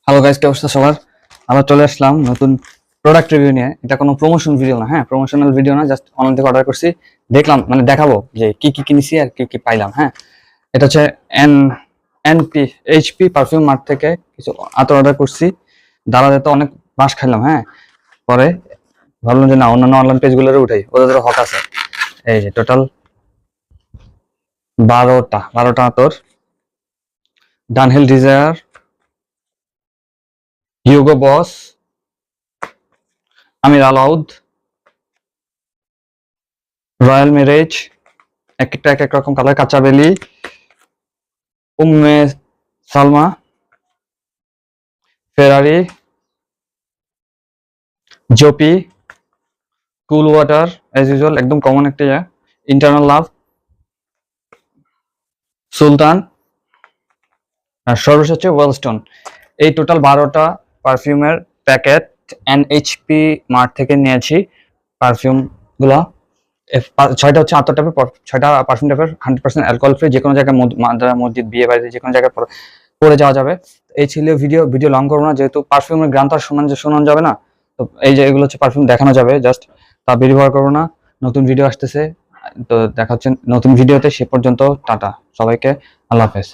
Hello guys, কি অবস্থা সবার? আমরা চলে আসলাম নতুন প্রোডাক্ট রিভিউ নিয়ে। এটা কোনো প্রমোশন ভিডিও না, হ্যাঁ, প্রমোশনাল ভিডিও না, জাস্ট অনলাইন থেকে অর্ডার করছি। দেখলাম, মানে দেখাবো যে কি কি কিনেছি আর কি কি পাইলাম। হ্যাঁ, এটা হচ্ছে N NP HP perfume mart থেকে কিছু আতর অর্ডার করছি। দাঁড়াতে তো অনেক বাঁশ খাইলাম। হ্যাঁ, পরে ভাবলাম যে না, অন্যান্য অনলাইন পেজগুলোরে উঠাই, ওদের হক আছে। এই যে টোটাল 12টা আতর। ডানহিল ডিজায়ার, হিউগো বস, আমির আলাউদ, রয়্যাল মেরেজ, এক একটা এক এক রকম কালার, কাঁচা বেলি, উম্মে সালমা, ফেরারি, জোপি, কুল ওয়াটার, এজ ইউজুয়াল একদম কমন একটা ইন্টারনাল লাভ, সুলতান, আর সর্বশেষ হচ্ছে ওয়েলস্টোন। এই টোটাল 12টা পারফিউমের প্যাকেট এনএইচপি মার্ট থেকে নিয়েছি। পারফিউম গুলা 6টা হচ্ছে আতর টাইপের, 6টা পারফিউম টাইপের, 100% অ্যালকোহল ফ্রি। যে কোনো জায়গায় মাদ্রাসা, মসজিদ, বিয়ে বাড়িতে, যে কোনো জায়গায় পরে যাওয়া যাবে। এই ছিল ভিডিও লং করবো না, যেহেতু পারফিউমের গ্রাম তো আর শোনানো যাবে না। তো এই যে এগুলো হচ্ছে পারফিউম, দেখানো যাবে জাস্ট, তা ব্যবহার করবো না। নতুন ভিডিও আসতেছে, তো দেখা হচ্ছে নতুন ভিডিওতে। সে পর্যন্ত টাটা সবাইকে, আল্লাহ হাফেজ।